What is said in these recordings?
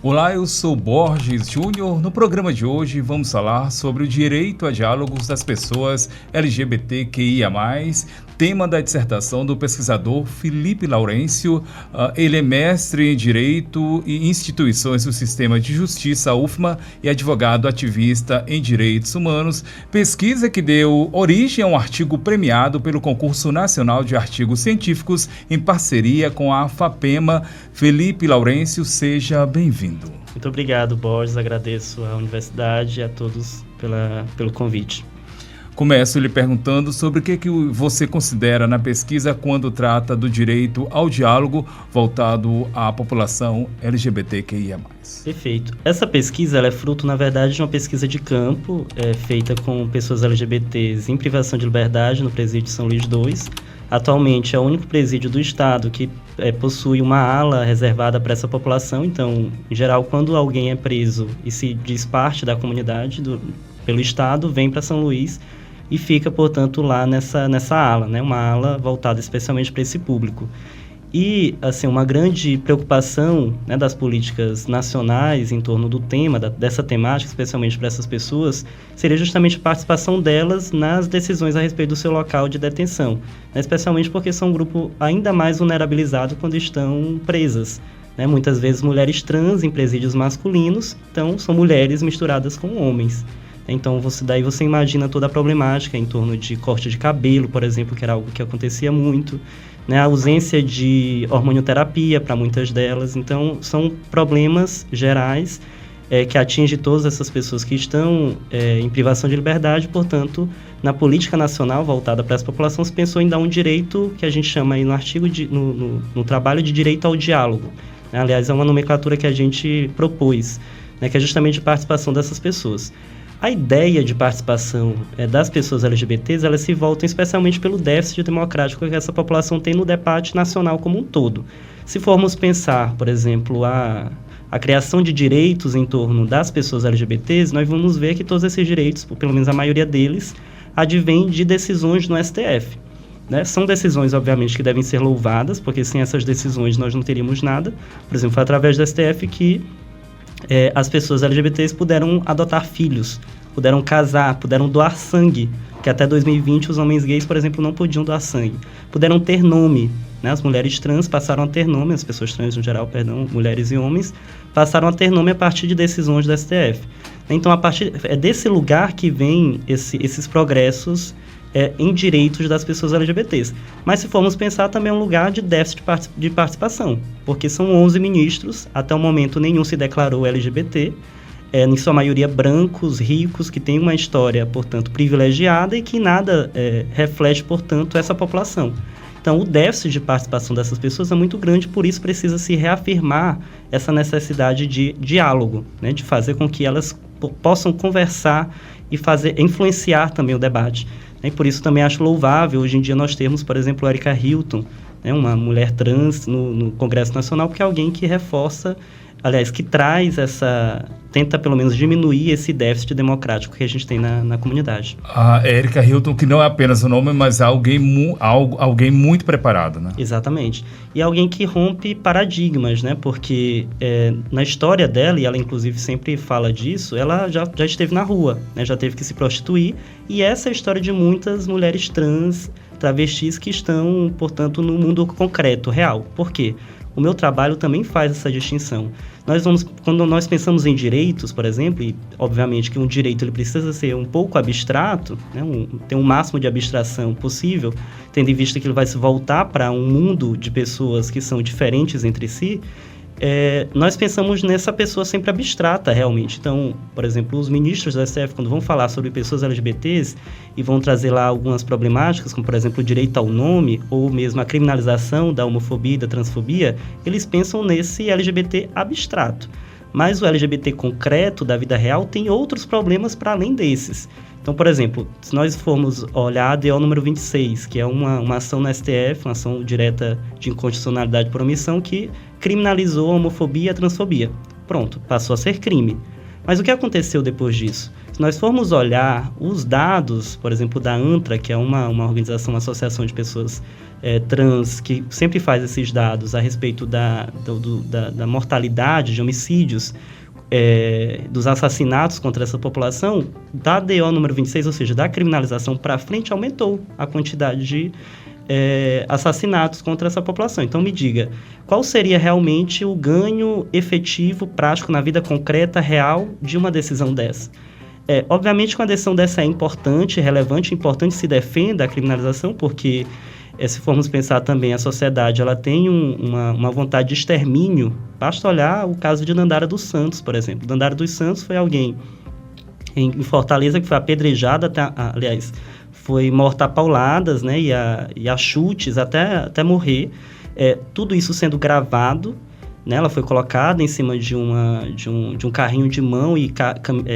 Olá, eu sou Borges Júnior. No programa de hoje vamos falar sobre o direito a diálogos das pessoas LGBTQIA+, tema da dissertação do pesquisador Felipe Laurêncio. Ele é mestre em Direito e Instituições do Sistema de Justiça, UFMA, e advogado ativista em Direitos Humanos. Pesquisa que deu origem a um artigo premiado pelo Concurso Nacional de Artigos Científicos em parceria com a FAPEMA. Felipe Laurêncio, seja bem-vindo. Muito obrigado, Borges. Agradeço à universidade e a todos pelo convite. Começo lhe perguntando sobre o que você considera na pesquisa quando trata do direito ao diálogo voltado à população LGBTQIA+. Perfeito. Essa pesquisa ela é fruto, na verdade, de uma pesquisa de campo feita com pessoas LGBTs em privação de liberdade no presídio São Luís II. Atualmente é o único presídio do estado que possui uma ala reservada para essa população. Então, em geral, quando alguém é preso e se diz parte da comunidade pelo estado, vem para São Luís e fica, portanto, lá nessa ala, né? Uma ala voltada especialmente para esse público. E, assim, uma grande preocupação, né, das políticas nacionais em torno do tema, dessa temática, especialmente para essas pessoas, seria justamente a participação delas nas decisões a respeito do seu local de detenção, né, especialmente porque são um grupo ainda mais vulnerabilizado quando estão presas, né, muitas vezes mulheres trans em presídios masculinos, então são mulheres misturadas com homens. Então, daí você imagina toda a problemática em torno de corte de cabelo, por exemplo, que era algo que acontecia muito, né? A ausência de hormonioterapia para muitas delas. Então, são problemas gerais que atingem todas essas pessoas que estão em privação de liberdade. Portanto, na política nacional voltada para essa população, se pensou em dar um direito que a gente chama aí no artigo, no trabalho de direito ao diálogo. Né? Aliás, é uma nomenclatura que a gente propôs, né? Que é justamente a participação dessas pessoas. A ideia de participação das pessoas LGBTs, elas se voltam especialmente pelo déficit democrático que essa população tem no debate nacional como um todo. Se formos pensar, por exemplo, a criação de direitos em torno das pessoas LGBTs, nós vamos ver que todos esses direitos, pelo menos a maioria deles, advêm de decisões no STF. Né? São decisões, obviamente, que devem ser louvadas, porque sem essas decisões nós não teríamos nada. Por exemplo, foi através do STF que as pessoas LGBTs puderam adotar filhos, puderam casar, puderam doar sangue, que até 2020 os homens gays, por exemplo, não podiam doar sangue. Puderam ter nome, né? As mulheres trans passaram a ter nome, as pessoas trans no geral, mulheres e homens, passaram a ter nome a partir de decisões do STF. Então, é desse lugar que vem esses progressos em direitos das pessoas LGBTs. Mas se formos pensar, também é um lugar de déficit de participação, porque são 11 ministros, até o momento nenhum se declarou LGBT, em sua maioria brancos, ricos, que têm uma história, portanto, privilegiada e que nada reflete, portanto, essa população. Então, o déficit de participação dessas pessoas é muito grande, por isso precisa se reafirmar essa necessidade de diálogo, né, de fazer com que elas possam conversar e influenciar também o debate. E por isso também acho louvável, hoje em dia nós temos, por exemplo, a Erika Hilton, né, uma mulher trans no Congresso Nacional, porque é alguém que reforça, aliás, que tenta pelo menos diminuir esse déficit democrático que a gente tem na comunidade. A Erika Hilton, que não é apenas o nome, mas é alguém muito preparado, né? Exatamente. E alguém que rompe paradigmas, né? Porque na história dela, e ela inclusive sempre fala disso, ela já esteve na rua, né? Já teve que se prostituir, e essa é a história de muitas mulheres trans, travestis que estão, portanto, no mundo concreto, real. Por quê? O meu trabalho também faz essa distinção. Quando nós pensamos em direitos, por exemplo, e obviamente que um direito ele precisa ser um pouco abstrato, né, ter um máximo de abstração possível, tendo em vista que ele vai se voltar para um mundo de pessoas que são diferentes entre si, nós pensamos nessa pessoa sempre abstrata, realmente. Então, por exemplo, os ministros da STF, quando vão falar sobre pessoas LGBTs e vão trazer lá algumas problemáticas, como, por exemplo, o direito ao nome ou mesmo a criminalização da homofobia e da transfobia, eles pensam nesse LGBT abstrato. Mas o LGBT concreto da vida real tem outros problemas para além desses. Então, por exemplo, se nós formos olhar a ADO número 26, que é uma ação na STF, uma ação direta de inconstitucionalidade por omissão, que criminalizou a homofobia e a transfobia. Pronto, passou a ser crime. Mas o que aconteceu depois disso? Se nós formos olhar os dados, por exemplo, da ANTRA, que é uma organização, uma associação de pessoas trans, que sempre faz esses dados a respeito da mortalidade, de homicídios, dos assassinatos contra essa população, da DO número 26, ou seja, da criminalização para frente, aumentou a quantidade de assassinatos contra essa população. Então, me diga, qual seria realmente o ganho efetivo, prático, na vida concreta, real, de uma decisão dessa? Obviamente que uma decisão dessa é importante, relevante, importante se defenda a criminalização, porque, se formos pensar também, a sociedade ela tem uma vontade de extermínio. Basta olhar o caso de Dandara dos Santos, por exemplo. Dandara dos Santos foi alguém em Fortaleza que foi apedrejada, aliás, foi morta a pauladas, né, e a chutes até morrer. Tudo isso sendo gravado, né, ela foi colocada em cima de um carrinho de mão e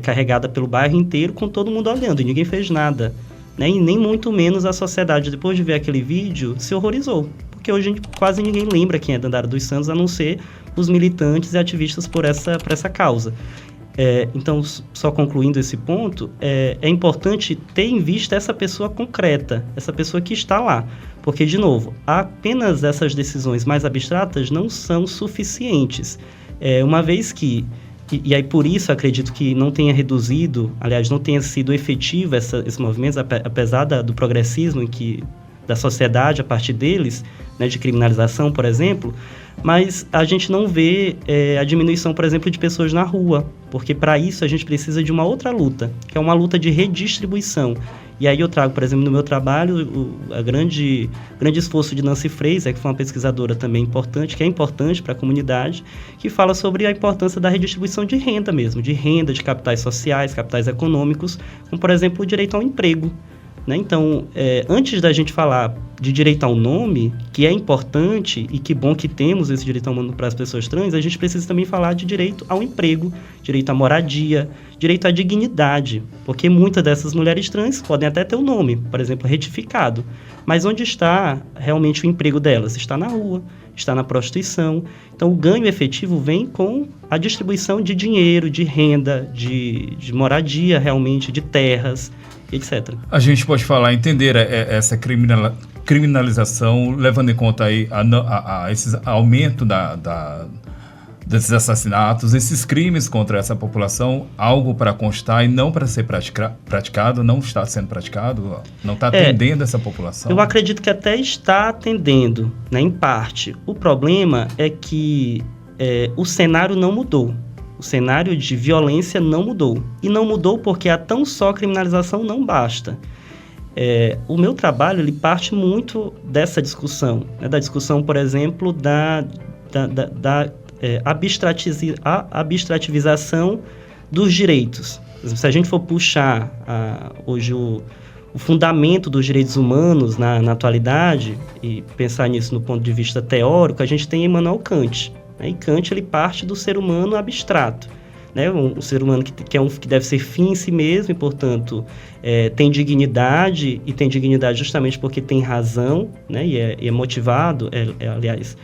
carregada pelo bairro inteiro, com todo mundo olhando, e ninguém fez nada. Né, e nem muito menos a sociedade, depois de ver aquele vídeo, se horrorizou. Porque hoje quase ninguém lembra quem é Dandara dos Santos, a não ser os militantes e ativistas por essa causa. Então, só concluindo esse ponto, é importante ter em vista essa pessoa concreta, essa pessoa que está lá. Porque, de novo, apenas essas decisões mais abstratas não são suficientes. Uma vez que, e aí por isso acredito que não tenha reduzido, aliás, não tenha sido efetivo esse movimento, apesar do progressismo da sociedade a partir deles, né, de criminalização, por exemplo, mas a gente não vê a diminuição, por exemplo, de pessoas na rua, porque para isso a gente precisa de uma outra luta, que é uma luta de redistribuição. E aí eu trago, por exemplo, no meu trabalho, o grande esforço de Nancy Fraser, que foi uma pesquisadora também importante, que é importante para a comunidade, que fala sobre a importância da redistribuição de renda mesmo, de renda, de capitais sociais, capitais econômicos, como, por exemplo, o direito ao emprego. Né? Então, antes da gente falar de direito ao nome, que é importante e que bom que temos esse direito ao nome para as pessoas trans, a gente precisa também falar de direito ao emprego, direito à moradia, direito à dignidade, porque muitas dessas mulheres trans podem até ter o nome, por exemplo, retificado, mas onde está realmente o emprego delas? Está na rua, está na prostituição. Então, o ganho efetivo vem com a distribuição de dinheiro, de renda, de moradia realmente, de terras, etc. A gente pode entender essa criminalização, levando em conta aí esse aumento desses assassinatos, esses crimes contra essa população, algo para constar e não para ser praticado, não está sendo praticado, não está atendendo essa população? Eu acredito que até está atendendo, né, em parte. O problema é que o cenário não mudou. O cenário de violência não mudou. E não mudou porque a tão só criminalização não basta. O meu trabalho ele parte muito dessa discussão, né? Da discussão, por exemplo, da abstrativização dos direitos. Se a gente for puxar hoje o fundamento dos direitos humanos na atualidade e pensar nisso no ponto de vista teórico, a gente tem Immanuel Kant. E Kant ele parte do ser humano abstrato, né? Um ser humano que deve ser fim em si mesmo e, portanto, tem dignidade, e tem dignidade justamente porque tem razão, né? E é motivado, aliás,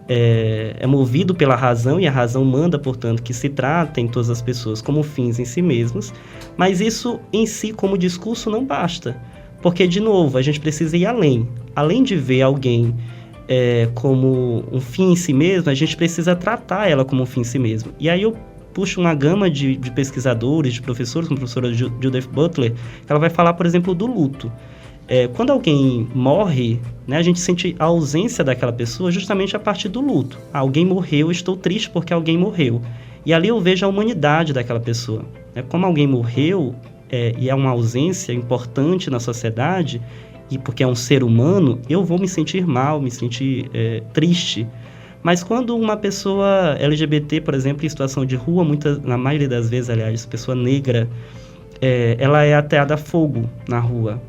é movido pela razão, e a razão manda, portanto, que se tratem todas as pessoas como fins em si mesmos, mas isso em si, como discurso, não basta, porque, de novo, a gente precisa ir além de ver alguém como um fim em si mesmo, a gente precisa tratar ela como um fim em si mesmo. E aí eu puxo uma gama de pesquisadores, de professores, como a professora Judith Butler, que ela vai falar, por exemplo, do luto. Quando alguém morre, né, a gente sente a ausência daquela pessoa justamente a partir do luto. Alguém morreu, eu estou triste porque alguém morreu. E ali eu vejo a humanidade daquela pessoa. Como alguém morreu, e é uma ausência importante na sociedade, e porque é um ser humano, eu vou me sentir mal, me sentir triste. Mas quando uma pessoa LGBT, por exemplo, em situação de rua, na maioria das vezes, aliás, pessoa negra, ela é ateada a fogo na rua.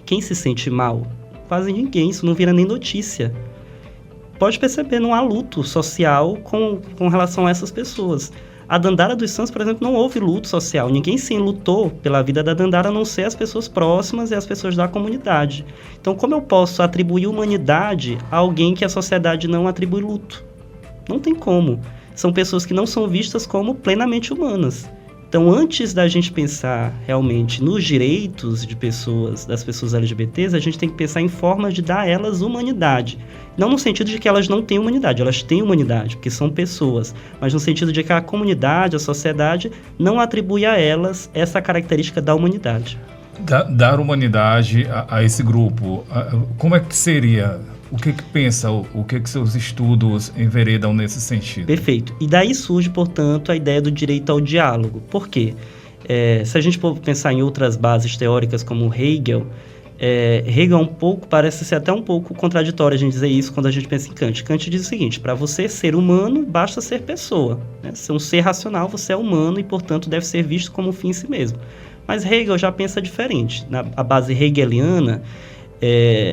Quem se sente mal? Quase ninguém, isso não vira nem notícia. Pode perceber, não há luto social com relação a essas pessoas. A Dandara dos Santos, por exemplo, não houve luto social. Ninguém se lutou pela vida da Dandara, a não ser as pessoas próximas e as pessoas da comunidade. Então, como eu posso atribuir humanidade a alguém que a sociedade não atribui luto? Não tem como. São pessoas que não são vistas como plenamente humanas. Então, antes da gente pensar realmente nos direitos das pessoas LGBTs, a gente tem que pensar em formas de dar a elas humanidade. Não no sentido de que elas não têm humanidade, elas têm humanidade, porque são pessoas, mas no sentido de que a comunidade, a sociedade, não atribui a elas essa característica da humanidade. Dar humanidade a esse grupo, como é que seria? O que pensa, o que seus estudos enveredam nesse sentido? Perfeito. E daí surge, portanto, a ideia do direito ao diálogo. Por quê? Se a gente for pensar em outras bases teóricas como Hegel, Hegel parece ser até um pouco contraditório a gente dizer isso quando a gente pensa em Kant. Kant diz o seguinte: para você ser humano, basta ser pessoa. Né? Ser um ser racional, você é humano e, portanto, deve ser visto como um fim em si mesmo. Mas Hegel já pensa diferente. A base hegeliana,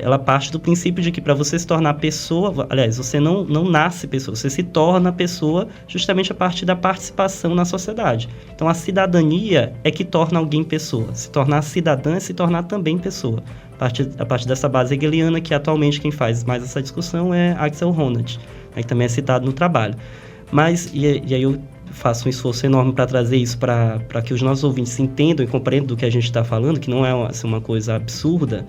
ela parte do princípio de que para você se tornar pessoa, aliás, você não nasce pessoa, você se torna pessoa justamente a partir da participação na sociedade. Então, a cidadania é que torna alguém pessoa. Se tornar cidadã é se tornar também pessoa. A partir dessa base hegeliana, que atualmente quem faz mais essa discussão é Axel Honneth, né, que também é citado no trabalho. Mas, e aí eu faço um esforço enorme para trazer isso para que os nossos ouvintes entendam e compreendam do que a gente está falando, que não é assim, uma coisa absurda,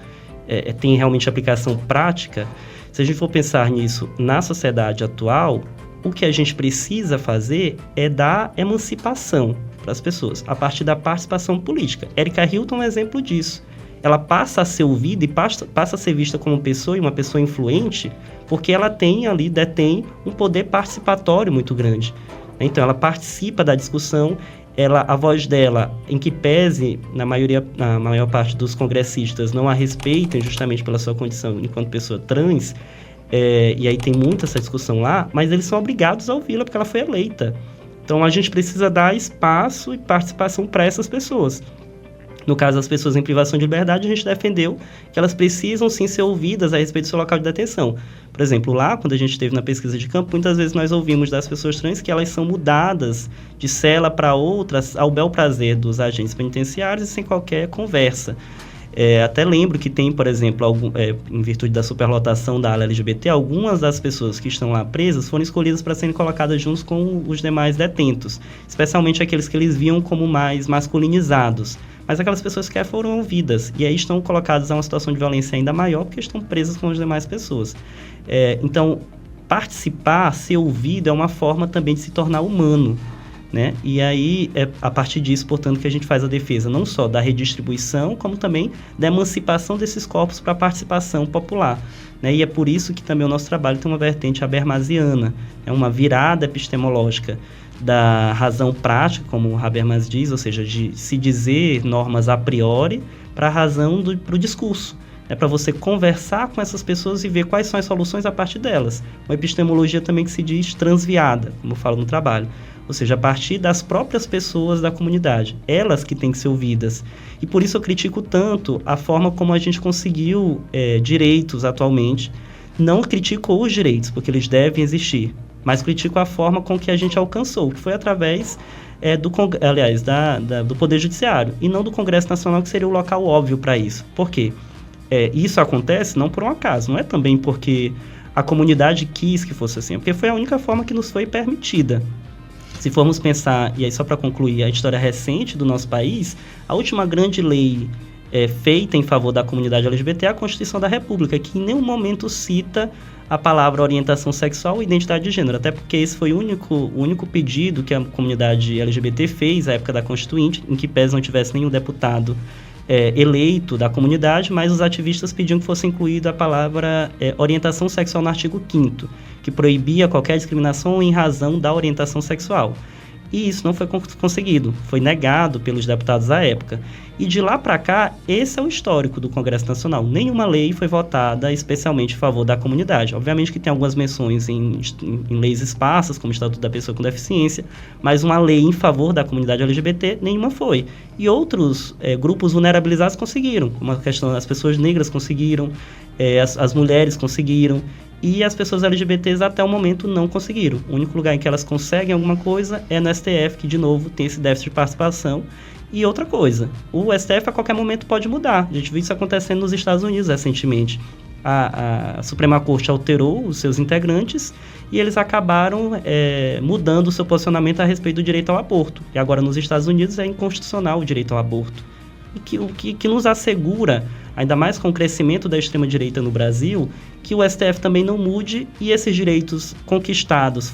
tem realmente aplicação prática. Se a gente for pensar nisso na sociedade atual, o que a gente precisa fazer é dar emancipação para as pessoas, a partir da participação política. Erika Hilton é um exemplo disso. Ela passa a ser ouvida e passa a ser vista como pessoa e uma pessoa influente, porque ela detém um poder participatório muito grande. Então, ela participa da discussão, a voz dela, em que pese, na maior parte dos congressistas, não a respeitem justamente pela sua condição enquanto pessoa trans, e aí tem muita essa discussão lá, mas eles são obrigados a ouvi-la porque ela foi eleita. Então, a gente precisa dar espaço e participação para essas pessoas. No caso das pessoas em privação de liberdade, a gente defendeu que elas precisam sim ser ouvidas a respeito do seu local de detenção. Por exemplo, lá, quando a gente esteve na pesquisa de campo, muitas vezes nós ouvimos das pessoas trans que elas são mudadas de cela para outras ao bel prazer dos agentes penitenciários e sem qualquer conversa. Até lembro que tem, por exemplo, em virtude da superlotação da ala LGBT, algumas das pessoas que estão lá presas foram escolhidas para serem colocadas juntos com os demais detentos, especialmente aqueles que eles viam como mais masculinizados. Mas aquelas pessoas que foram ouvidas, e aí estão colocadas a uma situação de violência ainda maior, porque estão presas com as demais pessoas. Então, participar, ser ouvido, é uma forma também de se tornar humano, né? E aí, a partir disso, portanto, que a gente faz a defesa, não só da redistribuição, como também da emancipação desses corpos para a participação popular. Né? E é por isso que também o nosso trabalho tem uma vertente habermasiana, é uma virada epistemológica da razão prática, como o Habermas diz, ou seja, de se dizer normas a priori para a razão para o discurso. É para você conversar com essas pessoas e ver quais são as soluções a partir delas. Uma epistemologia também que se diz transviada, como eu falo no trabalho. Ou seja, a partir das próprias pessoas da comunidade. Elas que têm que ser ouvidas. E por isso eu critico tanto a forma como a gente conseguiu direitos atualmente. Não critico os direitos, porque eles devem existir. Mas critico a forma com que a gente alcançou, que foi através do Poder Judiciário, e não do Congresso Nacional, que seria o local óbvio para isso. Por quê? Isso acontece não por um acaso, não é também porque a comunidade quis que fosse assim, porque foi a única forma que nos foi permitida. Se formos pensar, e aí só para concluir, a história recente do nosso país, a última grande lei feita em favor da comunidade LGBT é a Constituição da República, que em nenhum momento cita a palavra orientação sexual e identidade de gênero, até porque esse foi o único pedido que a comunidade LGBT fez à época da Constituinte, em que pese não tivesse nenhum deputado eleito da comunidade, mas os ativistas pediam que fosse incluída a palavra orientação sexual no artigo 5º, que proibia qualquer discriminação em razão da orientação sexual. E isso não foi conseguido, foi negado pelos deputados à época. E de lá para cá, esse é o histórico do Congresso Nacional. Nenhuma lei foi votada especialmente em favor da comunidade. Obviamente que tem algumas menções em leis esparsas, como o Estatuto da Pessoa com Deficiência, mas uma lei em favor da comunidade LGBT, nenhuma foi. E outros grupos vulnerabilizados conseguiram. Uma questão, as pessoas negras conseguiram, as mulheres conseguiram, e as pessoas LGBTs até o momento não conseguiram. O único lugar em que elas conseguem alguma coisa é no STF, que de novo tem esse déficit de participação. E outra coisa, o STF a qualquer momento pode mudar. A gente viu isso acontecendo nos Estados Unidos recentemente. a Suprema Corte alterou os seus integrantes e eles acabaram mudando o seu posicionamento a respeito do direito ao aborto. E agora nos Estados Unidos é inconstitucional o direito ao aborto. E o que nos assegura, ainda mais com o crescimento da extrema-direita no Brasil, que o STF também não mude e esses direitos conquistados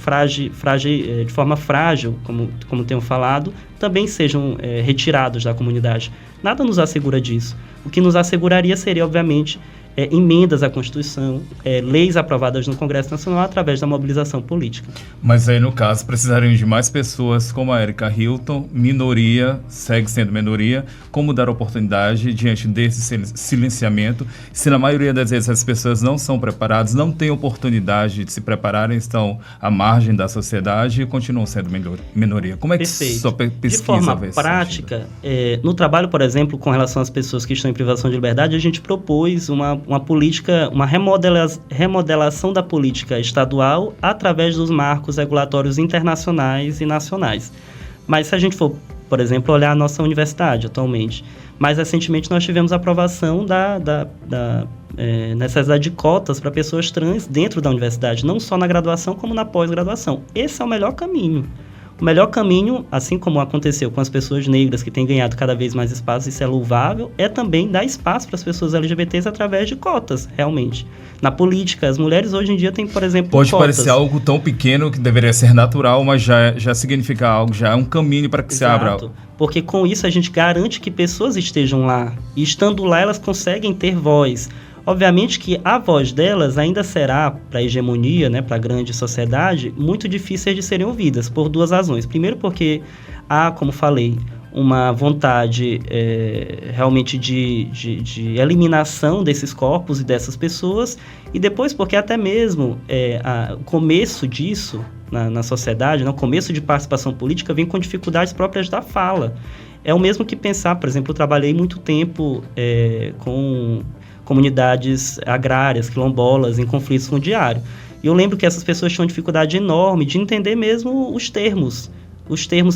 de forma frágil, como tenho falado, também sejam retirados da comunidade. Nada nos assegura disso. O que nos asseguraria seria, obviamente, emendas à Constituição, leis aprovadas no Congresso Nacional através da mobilização política. Mas aí, no caso, precisariam de mais pessoas como a Erika Hilton, minoria, segue sendo minoria, como dar oportunidade diante desse silenciamento, se na maioria das vezes as pessoas não são preparadas, não têm oportunidade de se prepararem, estão à margem da sociedade e continuam sendo minoria. Como é que sua pesquisa de forma prática, no trabalho, por exemplo, com relação às pessoas que estão em privação de liberdade, a gente propôs uma política, uma remodelação da política estadual através dos marcos regulatórios internacionais e nacionais. Mas se a gente for, por exemplo, olhar a nossa universidade atualmente, mais recentemente nós tivemos a aprovação da necessidade de cotas para pessoas trans dentro da universidade, não só na graduação como na pós-graduação. Esse é o melhor caminho. O melhor caminho, assim como aconteceu com as pessoas negras que têm ganhado cada vez mais espaço, isso é louvável, é também dar espaço para as pessoas LGBTs através de cotas, realmente. Na política, as mulheres hoje em dia têm, por exemplo, Pode cotas. parecer algo tão pequeno que deveria ser natural, mas já significa algo, já é um caminho para que se abra. Porque com isso a gente garante que pessoas estejam lá, e estando lá elas conseguem ter voz. Obviamente que a voz delas ainda será, para a hegemonia, né, para a grande sociedade, muito difícil de serem ouvidas, por duas razões. Primeiro porque há, como falei, uma vontade realmente de eliminação desses corpos e dessas pessoas, e depois porque até mesmo o começo disso na sociedade, o começo de participação política vem com dificuldades próprias da fala. É o mesmo que pensar, por exemplo, eu trabalhei muito tempo com comunidades agrárias, quilombolas, em conflitos fundiários. E eu lembro que essas pessoas tinham dificuldade enorme de entender mesmo os termos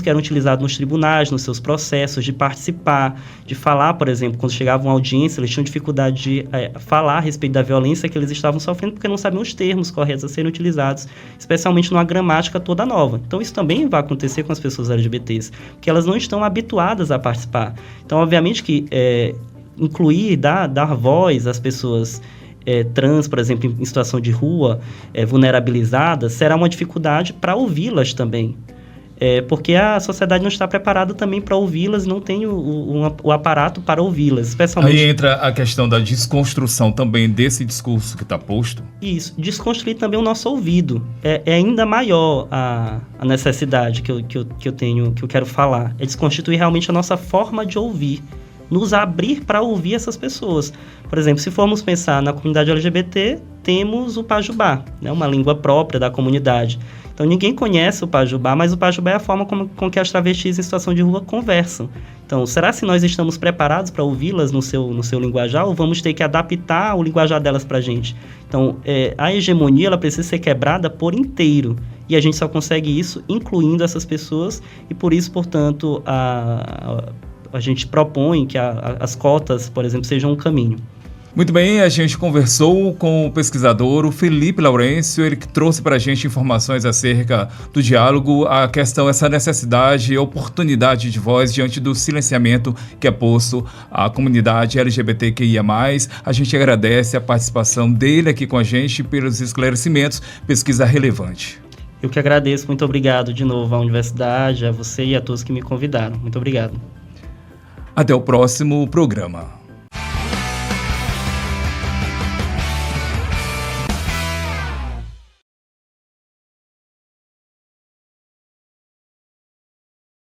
que eram utilizados nos tribunais, nos seus processos, de participar, de falar, por exemplo, quando chegavam à audiência, eles tinham dificuldade de falar a respeito da violência que eles estavam sofrendo, porque não sabiam os termos corretos a serem utilizados, especialmente numa gramática toda nova. Então, isso também vai acontecer com as pessoas LGBTs, porque elas não estão habituadas a participar. Então, obviamente que incluir, dar voz às pessoas trans, por exemplo, em situação de rua, vulnerabilizadas, será uma dificuldade para ouvi-las também. Porque a sociedade não está preparada também para ouvi-las, não tem o aparato para ouvi-las, especialmente... Aí entra a questão da desconstrução também desse discurso que está posto. Isso, desconstruir também o nosso ouvido. É ainda maior a necessidade que eu tenho, que eu quero falar. É desconstituir realmente a nossa forma de ouvir. Nos abrir para ouvir essas pessoas. Por exemplo, se formos pensar na comunidade LGBT, temos o Pajubá, né, uma língua própria da comunidade. Então, ninguém conhece o Pajubá, mas o Pajubá é a forma com que as travestis em situação de rua conversam. Então, será que nós estamos preparados para ouvi-las no seu linguajar, ou vamos ter que adaptar o linguajar delas para a gente? Então, a hegemonia ela precisa ser quebrada por inteiro. E a gente só consegue isso incluindo essas pessoas, e por isso, portanto, a gente propõe que as cotas, por exemplo, sejam um caminho. Muito bem, a gente conversou com o pesquisador, o Felipe Laurêncio, ele que trouxe para a gente informações acerca do diálogo, a questão, essa necessidade e oportunidade de voz diante do silenciamento que é posto à comunidade LGBTQIA+. A gente agradece a participação dele aqui com a gente pelos esclarecimentos, pesquisa relevante. Eu que agradeço, muito obrigado de novo à universidade, a você e a todos que me convidaram. Muito obrigado. Até o próximo programa.